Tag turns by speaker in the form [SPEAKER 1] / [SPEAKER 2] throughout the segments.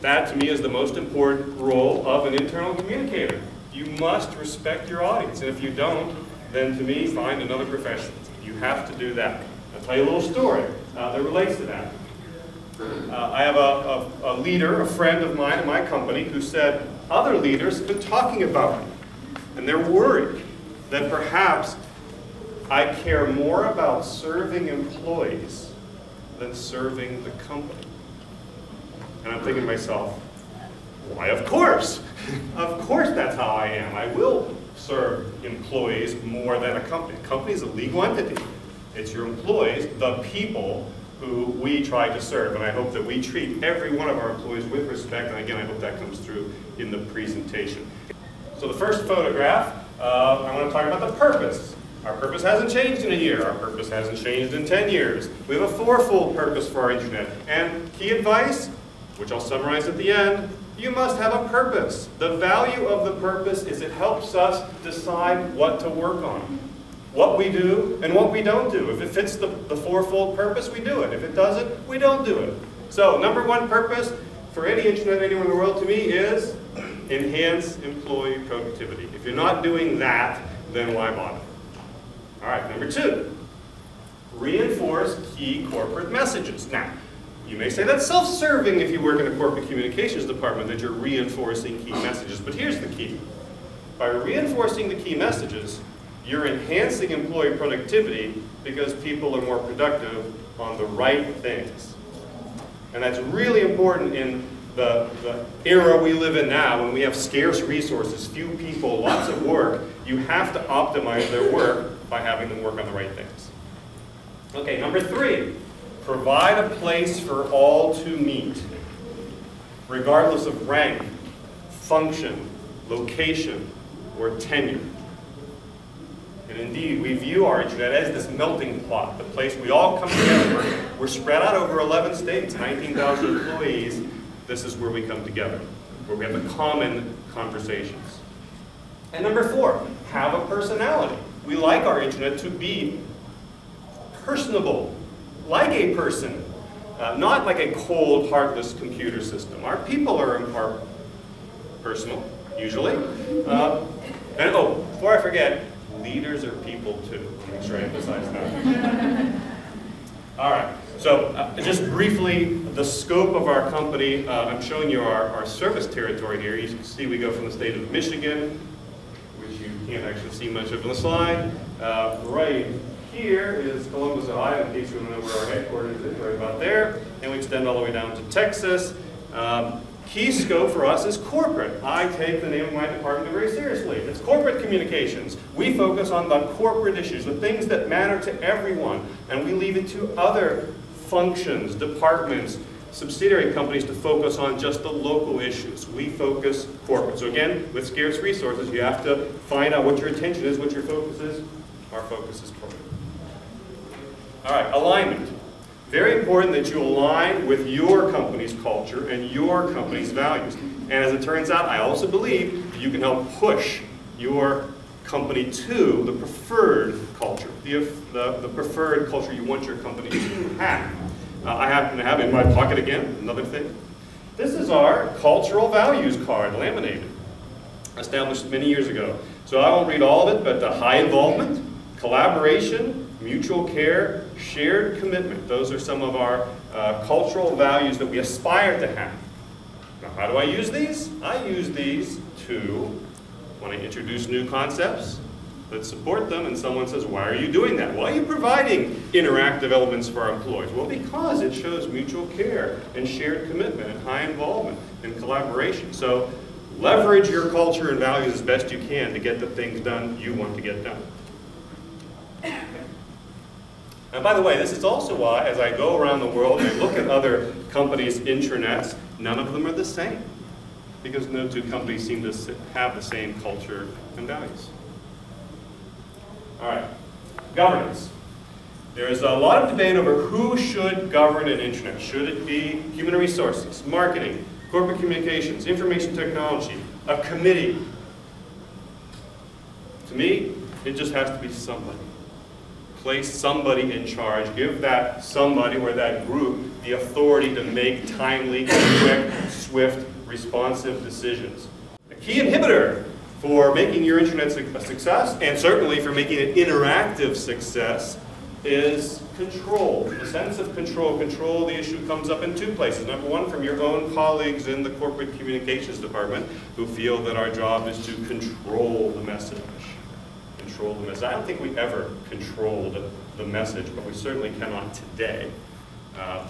[SPEAKER 1] That, to me, is the most important role of an internal communicator. You must respect your audience, and if you don't, then to me, find another profession. You have to do that. I'll tell you a little story that relates to that. I have a leader, a friend of mine in my company, who said other leaders have been talking about me, and they're worried that perhaps I care more about serving employees than serving the company. And I'm thinking to myself, why, of course. Of course that's how I am. I will serve employees more than a company. A company is a legal entity. It's your employees, the people who we try to serve. And I hope that we treat every one of our employees with respect. And again, I hope that comes through in the presentation. So the first photograph, I want to talk about the purpose. Our purpose hasn't changed in a year. Our purpose hasn't changed in 10 years. We have a fourfold purpose for our Intranet. And key advice, which I'll summarize at the end, you must have a purpose. The value of the purpose is it helps us decide what to work on, what we do and what we don't do. If it fits the fourfold purpose, we do it. If it doesn't, we don't do it. So, number one purpose for any Intranet anywhere in the world to me is enhance employee productivity. If you're not doing that, then why bother? All right, number two, reinforce key corporate messages. Now, you may say that's self-serving if you work in a corporate communications department, that you're reinforcing key messages. But here's the key. By reinforcing the key messages, you're enhancing employee productivity because people are more productive on the right things. And that's really important in the era we live in now, when we have scarce resources, few people, lots of work. You have to optimize their work by having them work on the right things. Okay, number three. Provide a place for all to meet, regardless of rank, function, location, or tenure. And indeed, we view our Intranet as this melting pot, the place we all come together. We're spread out over 11 states, 19,000 employees. This is where we come together, where we have the common conversations. And number four, have a personality. We like our Intranet to be personable, like a person, not like a cold, heartless computer system. Our people are in part personal, usually. And oh, before I forget, leaders are people too. Make sure I emphasize that. All right, so just briefly, the scope of our company. I'm showing you our service territory here. You can see we go from the state of Michigan, which you can't actually see much of on the slide, right here is Columbus, Ohio, in case you want to know where our headquarters is, right about there. And we extend all the way down to Texas. Key scope for us is corporate. I take the name of my department very seriously. It's corporate communications. We focus on the corporate issues, the things that matter to everyone. And we leave it to other functions, departments, subsidiary companies to focus on just the local issues. We focus corporate. So again, with scarce resources, you have to find out what your attention is, what your focus is. Our focus is corporate. All right, alignment. Very important that you align with your company's culture and your company's values. And as it turns out, I also believe you can help push your company to the preferred culture, the preferred culture you want your company to have. I happen to have in my pocket again, another thing. This is our cultural values card, laminated, established many years ago. So I won't read all of it, but high involvement, collaboration, mutual care, shared commitment. Those are some of our cultural values that we aspire to have. Now, how do I use these? I use these to, when I introduce new concepts that support them, and someone says, why are you doing that? Why are you providing interactive elements for our employees? Well, because it shows mutual care and shared commitment and high involvement and collaboration. So leverage your culture and values as best you can to get the things done you want to get done. And by the way, this is also why, as I go around the world and look at other companies' intranets, none of them are the same. Because no two companies seem to have the same culture and values. All right, governance. There is a lot of debate over who should govern an intranet. Should it be human resources, marketing, corporate communications, information technology, a committee? To me, it just has to be somebody. place somebody in charge, give that somebody or that group the authority to make timely, quick, swift, responsive decisions. A key inhibitor for making your internet a success, and certainly for making it interactive success, is control. The sense of control. Control, the issue comes up in two places. Number one, from your own colleagues in the corporate communications department who feel that our job is to control the message. Control the message. I don't think we ever controlled the message, but we certainly cannot today.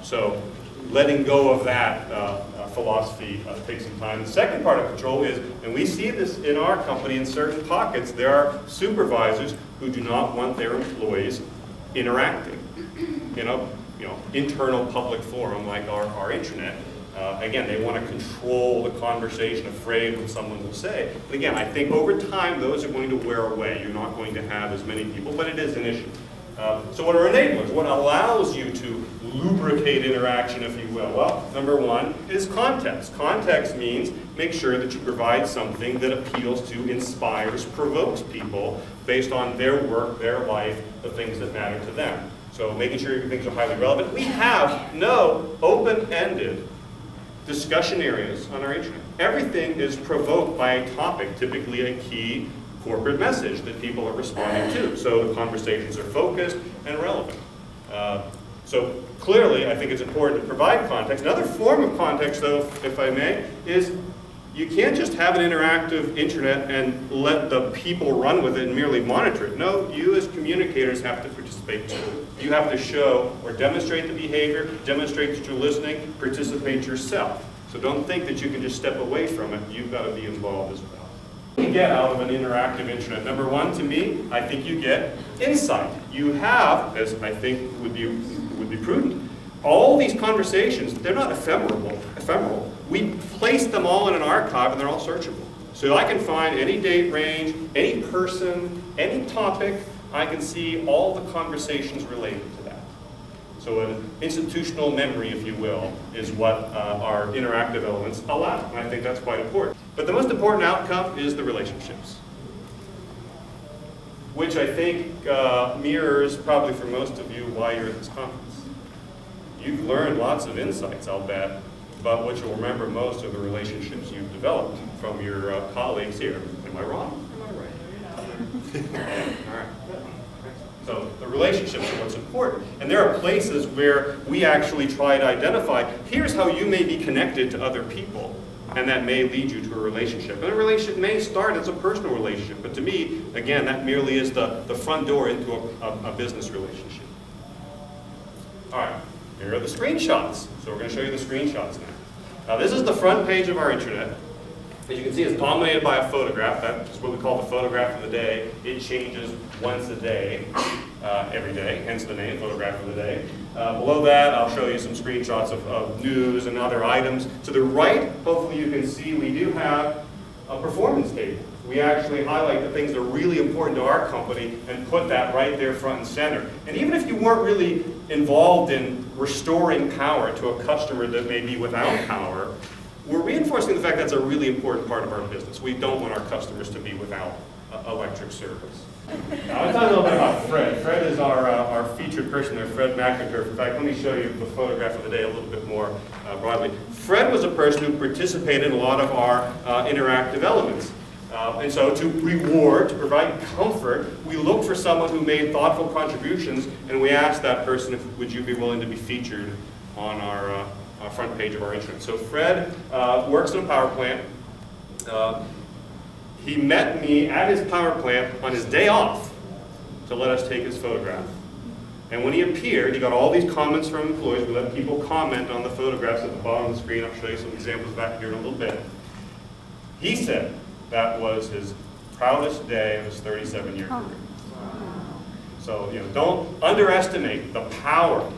[SPEAKER 1] So letting go of that philosophy takes some time. The second part of control is, and we see this in our company in certain pockets, there are supervisors who do not want their employees interacting in a internal public forum like our intranet. Again, they want to control the conversation, afraid what someone will say. But again, I think over time those are going to wear away. You're not going to have as many people, but it is an issue. So what are enablers? What allows you to lubricate interaction, if you will? Well, number one is context. Context means make sure that you provide something that appeals to, inspires, provokes people based on their work, their life, the things that matter to them. So making sure your things are highly relevant. We have no open-ended discussion areas on our internet. Everything is provoked by a topic, typically a key corporate message that people are responding to. So the conversations are focused and relevant. So clearly, I think it's important to provide context. Another form of context, though, if I may, is you can't just have an interactive internet and let the people run with it and merely monitor it. No, you as communicators have to participate too. You have to show or demonstrate the behavior, demonstrate that you're listening, participate yourself. So don't think that you can just step away from it. You've got to be involved as well. What do you get out of an interactive internet? Number one, to me, I think you get insight. You have, as I think would be prudent, all these conversations, they're not ephemeral. We place them all in an archive and they're all searchable. So I can find any date range, any person, any topic. I can see all the conversations related to that. So an institutional memory, if you will, is what our interactive elements allow. And I think that's quite important. But the most important outcome is the relationships, which I think mirrors, probably for most of you, why you're at this conference. You've learned lots of insights, I'll bet, but what you'll remember most are the relationships you've developed from your colleagues here. Am I wrong? Am I right? All right. So the relationships are what's important. And there are places where we actually try to identify, here's how you may be connected to other people, and that may lead you to a relationship. And a relationship may start as a personal relationship, but to me, again, that merely is the front door into a business relationship. All right, here are the screenshots. So we're going to show you the screenshots now. Now this is the front page of our intranet. As you can see, it's dominated by a photograph. That's what we call the photograph of the day. It changes once a day, every day, hence the name, photograph of the day. Below that, I'll show you some screenshots of news and other items. To the right, hopefully you can see, we do have a performance table. We actually highlight the things that are really important to our company and put that right there front and center. And even if you weren't really involved in restoring power to a customer that may be without power, we're reinforcing the fact that's a really important part of our business. We don't want our customers to be without electric service. Now, I'll tell you a little bit about Fred. Fred is our featured person there, Fred McIntyre. In fact, let me show you the photograph of the day a little bit more broadly. Fred was a person who participated in a lot of our interactive elements. And so to reward, to provide comfort, we looked for someone who made thoughtful contributions, and we asked that person, would you be willing to be featured on our front page of our intranet. So Fred works in a power plant. He met me at his power plant on his day off to let us take his photograph. And when he appeared, he got all these comments from employees. We let people comment on the photographs at the bottom of the screen. I'll show you some examples back here in a little bit. He said that was his proudest day of his 37-year career. So, don't underestimate the power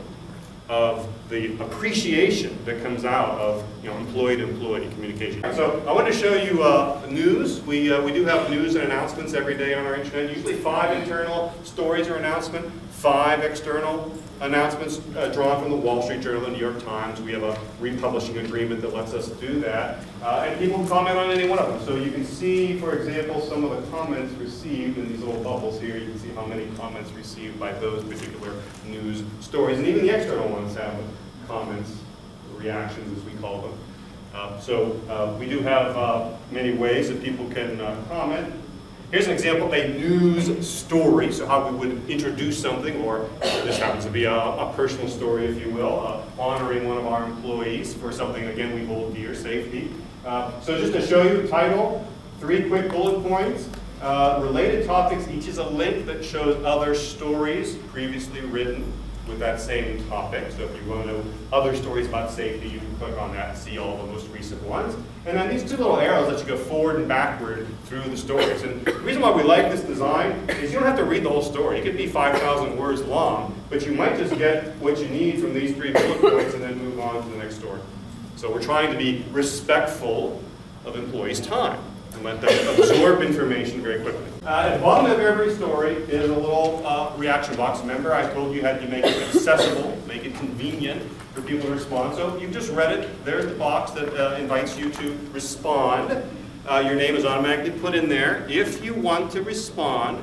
[SPEAKER 1] of the appreciation that comes out of employee-to-employee communication. So I want to show you news. We do have news and announcements every day on our intranet. Usually 5 internal stories or announcements, 5 external announcements drawn from the Wall Street Journal, the New York Times. We have a republishing agreement that lets us do that. And people comment on any one of them. So you can see, for example, some of the comments received in these little bubbles here. You can see how many comments received by those particular news stories. And even the external ones have comments, reactions as we call them. We do have many ways that people can comment. Here's an example of a news story, so how we would introduce something, or this happens to be a personal story, if you will, honoring one of our employees for something, again, we hold dear, safety. So just to show you the title, 3 quick bullet points. Related topics, each is a link that shows other stories previously written with that same topic. So if you want to know other stories about safety, you can click on that and see all the most recent ones. And then these 2 little arrows let you go forward and backward through the stories. And the reason why we like this design is you don't have to read the whole story. It could be 5,000 words long, but you might just get what you need from these 3 bullet points and then move on to the next story. So we're trying to be respectful of employees' time and let them absorb information very quickly. At the bottom of every story is a little reaction box. Remember, I told you had to make it accessible, make it convenient for people to respond. So you've just read it. There's the box that invites you to respond. Your name is automatically put in there. If you want to respond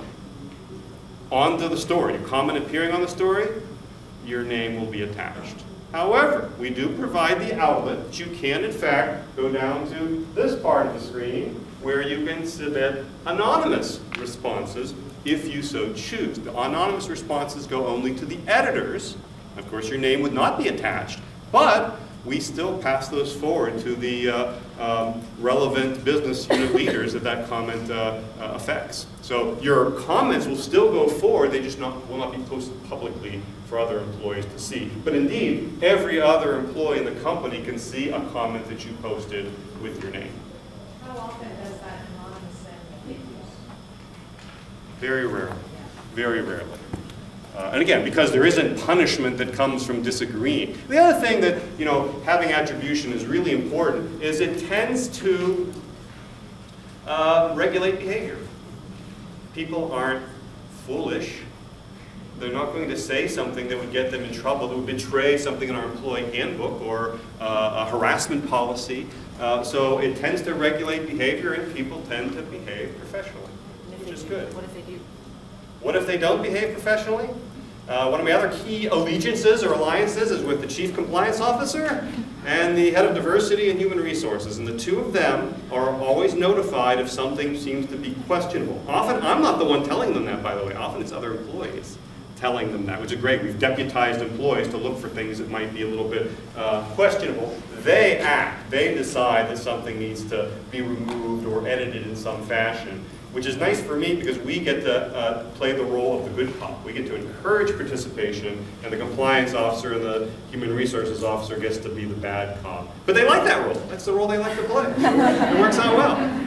[SPEAKER 1] onto the story, a comment appearing on the story, your name will be attached. However, we do provide the outlet that you can, in fact, go down to this part of the screen where you can submit anonymous responses if you so choose. The anonymous responses go only to the editors. Of course, your name would not be attached, but we still pass those forward to the relevant business unit leaders that comment affects. So your comments will still go forward, they just will not be posted publicly for other employees to see. But indeed, every other employee in the company can see a comment that you posted with your name.
[SPEAKER 2] How often does that anonymous send get used?
[SPEAKER 1] Very rarely. Very rarely. And again, because there isn't punishment that comes from disagreeing. The other thing that, having attribution is really important is it tends to regulate behavior. People aren't foolish. They're not going to say something that would get them in trouble, that would betray something in our employee handbook or a harassment policy. So it tends to regulate behavior, and people tend to behave professionally, which is good.
[SPEAKER 2] What if they do?
[SPEAKER 1] What if they don't behave professionally? One of my other key allegiances or alliances is with the Chief Compliance Officer and the Head of Diversity and Human Resources. And the 2 of them are always notified if something seems to be questionable. Often, I'm not the one telling them that, by the way. Often it's other employees telling them that, which is great. We've deputized employees to look for things that might be a little bit questionable. They act. They decide that something needs to be removed or edited in some fashion, which is nice for me because we get to play the role of the good cop. We get to encourage participation, and the compliance officer and the human resources officer gets to be the bad cop. But they like that role. That's the role they like to play. It works out well.